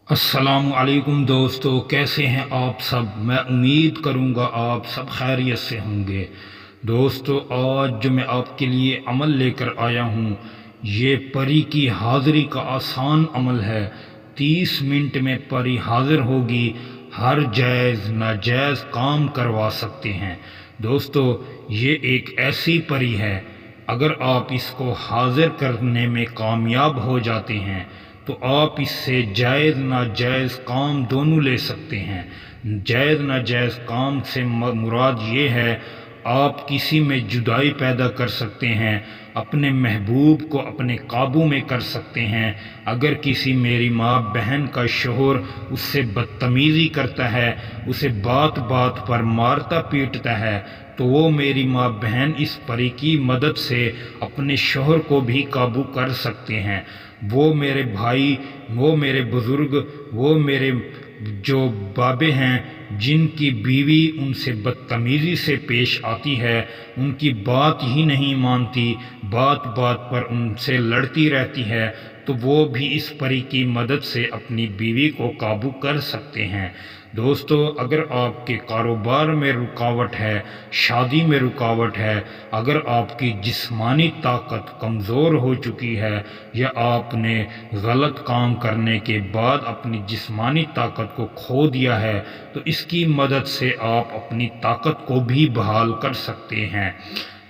अस्सलामु अलैकुम दोस्तों, कैसे हैं आप सब। मैं उम्मीद करूंगा आप सब खैरियत से होंगे। दोस्तों, आज जो मैं आपके लिए अमल लेकर आया हूं, ये परी की हाज़िरी का आसान अमल है। 30 मिनट में परी हाजिर होगी, हर जायज़ नाजायज़ काम करवा सकते हैं। दोस्तों, ये एक ऐसी परी है, अगर आप इसको हाजिर करने में कामयाब हो जाते हैं तो आप इससे जायज़ नाजायज़ काम दोनों ले सकते हैं। जायज़ नाजायज़ काम से मुराद ये है, आप किसी में जुदाई पैदा कर सकते हैं, अपने महबूब को अपने काबू में कर सकते हैं। अगर किसी मेरी माँ बहन का शोहर उससे बदतमीज़ी करता है, उसे बात बात पर मारता पीटता है, तो वो मेरी माँ बहन इस परी की मदद से अपने शोहर को भी काबू कर सकते हैं। वो मेरे भाई, वो मेरे बुज़ुर्ग, वो मेरे जो बाबे हैं जिनकी बीवी उनसे बदतमीज़ी से पेश आती है, उनकी बात ही नहीं मानती, बात बात पर उनसे लड़ती रहती है, तो वो भी इस परी की मदद से अपनी बीवी को काबू कर सकते हैं। दोस्तों, अगर आपके कारोबार में रुकावट है, शादी में रुकावट है, अगर आपकी जिस्मानी ताकत कमज़ोर हो चुकी है, या आपने गलत काम करने के बाद अपनी जिस्मानी ताकत को खो दिया है, तो इसकी मदद से आप अपनी ताकत को भी बहाल कर सकते हैं।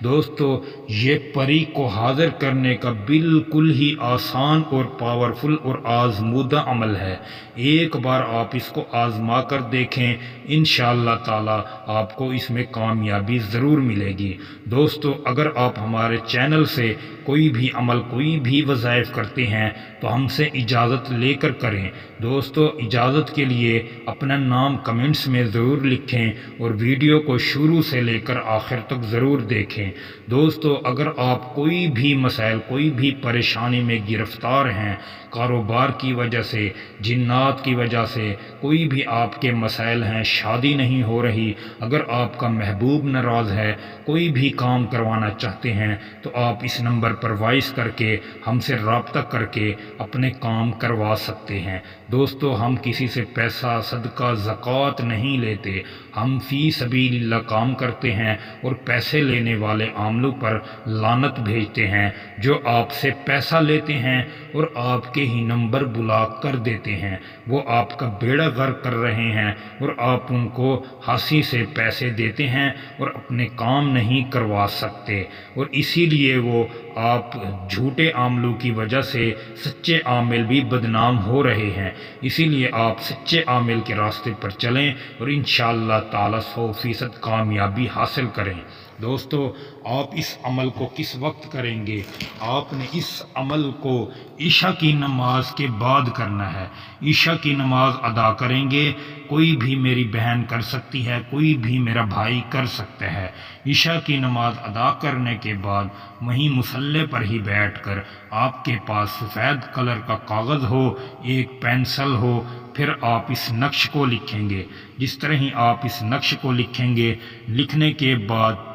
दोस्तों, ये परी को हाजिर करने का बिल्कुल ही आसान और पावरफुल और आजमूदा अमल है। एक बार आप इसको आजमा कर देखें, इंशाअल्लाह ताला आपको इसमें कामयाबी ज़रूर मिलेगी। दोस्तों, अगर आप हमारे चैनल से कोई भी अमल, कोई भी वज़ाइफ करते हैं तो हमसे इजाज़त लेकर करें। दोस्तों, इजाज़त के लिए अपना नाम कमेंट्स में ज़रूर लिखें और वीडियो को शुरू से लेकर आखिर तक ज़रूर देखें। दोस्तों, अगर आप कोई भी मसाइल, कोई भी परेशानी में गिरफ़्तार हैं, कारोबार की वजह से, जिन्नात की वजह से, कोई भी आपके मसाइल हैं, शादी नहीं हो रही, अगर आपका महबूब नाराज़ है, कोई भी काम करवाना चाहते हैं, तो आप इस नंबर पर वॉइस करके हमसे रब्ता करके अपने काम करवा सकते हैं। दोस्तों, हम किसी से पैसा, सदका, ज़कात नहीं लेते, हम फ़ी सबीलिल्लाह काम करते हैं और पैसे लेने वाले आमलों पर लानत भेजते हैं, जो आपसे पैसा लेते हैं और आपके ही नंबर ब्लॉक कर देते हैं। वो आपका बेड़ा गर्क कर रहे हैं और आप उनको हंसी से पैसे देते हैं और अपने काम नहीं करवा सकते, और इसीलिए वो आप झूठे आमलों की वजह से सच्चे आमिल भी बदनाम हो रहे हैं। इसीलिए आप सच्चे आमिल के रास्ते पर चलें और इंशाअल्लाह ताला 100% कामयाबी हासिल करें। दोस्तों, आप इस अमल को किस वक्त करेंगे? आपने इस अमल को ईशा की नमाज के बाद करना है। ईशा की नमाज अदा करेंगे, कोई भी मेरी बहन कर सकती है, कोई भी मेरा भाई कर सकता है। ईशा की नमाज अदा करने के बाद वहीं मुसल्ले पर ही बैठकर आपके पास सफ़ेद कलर का कागज़ हो, एक पेंसिल हो, फिर आप इस नक्श को लिखेंगे। जिस तरह ही आप इस नक्श को लिखेंगे, लिखने के बाद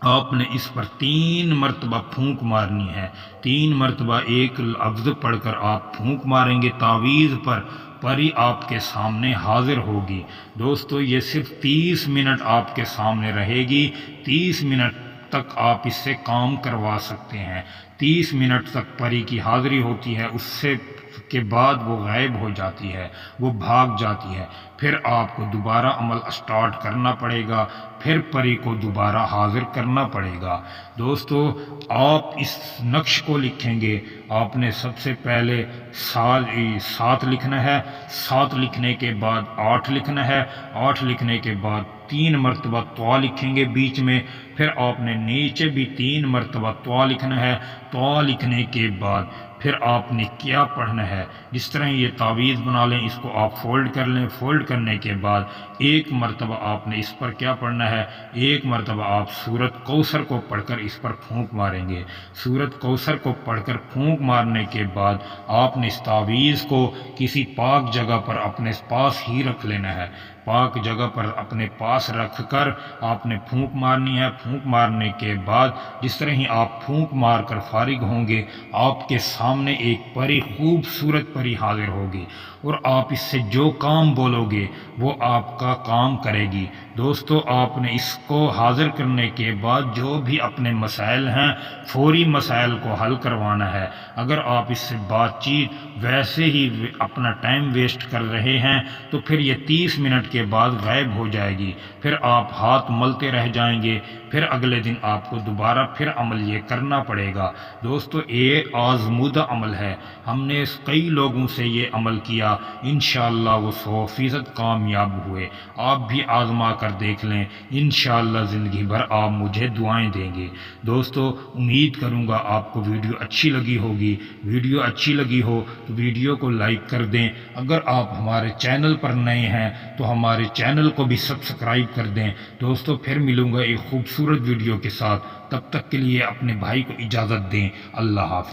आपने इस पर 3 मरतबा फूंक मारनी है। 3 मरतबा एक लफ्ज़ पढ़कर आप फूंक मारेंगे तावीज़ पर, परी आपके सामने हाजिर होगी। दोस्तों, ये सिर्फ 30 मिनट आपके सामने रहेगी। 30 मिनट तक आप इससे काम करवा सकते हैं। 30 मिनट तक परी की हाजिरी होती है, उससे के बाद वो गायब हो जाती है, वो भाग जाती है। फिर आपको दोबारा अमल स्टार्ट करना पड़ेगा, फिर परी को दोबारा हाजिर करना पड़ेगा। दोस्तों, आप इस नक्श को लिखेंगे। आपने सबसे पहले 7 लिखना है, 7 लिखने के बाद 8 लिखना है, 8 लिखने के बाद 3 मरतबा त्वा लिखेंगे बीच में, फिर आपने नीचे भी 3 मरतबा त्वा लिखना है। त्वा लिखने के बाद फिर आपने क्या पढ़ना है, जिस तरह ये तावीज़ बना लें, इसको आप फोल्ड कर लें। फोल्ड करने के बाद 1 मरतबा आपने इस पर क्या पढ़ना है, 1 मरतबा आप सूरत कौसर को पढ़कर इस पर फूंक मारेंगे। सूरत कौसर को पढ़कर फूंक मारने के बाद आपने इस तावीज़ को किसी पाक जगह पर अपने पास ही रख लेना है। پاک جگہ پر اپنے پاس رکھ کر آپ نے پھونک مارنی ہے۔ پھونک مارنے کے بعد جس طرح ہی آپ پھونک مار کر فارغ ہوں گے، آپ کے سامنے ایک پری، خوبصورت پری حاضر ہوگی، اور آپ اس سے جو کام بولو گے وہ آپ کا کام کرے گی۔ دوستو، آپ نے اس کو حاضر کرنے کے بعد جو بھی اپنے مسائل ہیں، فوری مسائل کو حل کروانا ہے۔ اگر آپ اس سے بات چیت ویسے ہی اپنا ٹائم ویسٹ کر رہے ہیں تو پھر یہ 30 منٹ کے بعد غائب ہو جائے گی، پھر آپ ہاتھ ملتے رہ جائیں گے، پھر اگلے دن آپ کو دوبارہ پھر عمل یہ کرنا پڑے گا۔ دوستو، یہ آزمودہ عمل ہے، ہم نے کئی لوگوں سے یہ عمل کیا، انشاءاللہ وہ 100% کامیاب ہوئے۔ آپ بھی آزما کر دیکھ لیں، انشاءاللہ زندگی بھر آپ مجھے دعائیں دیں گے۔ دوستو، امید کروں گا آپ کو ویڈیو اچھی لگی ہوگی۔ ویڈیو اچھی لگی ہو تو ویڈیو کو لائک کر دیں۔ اگر آپ ہمارے چینل پر نئے ہیں تو ہمارے چینل کو بھی سبسکرائب کر دیں۔ دوستو، پھر ملوں گا ایک خوبصورت ویڈیو کے ساتھ، تب تک کے لیے اپنے بھائی کو اجازت دیں۔ اللہ حافظ۔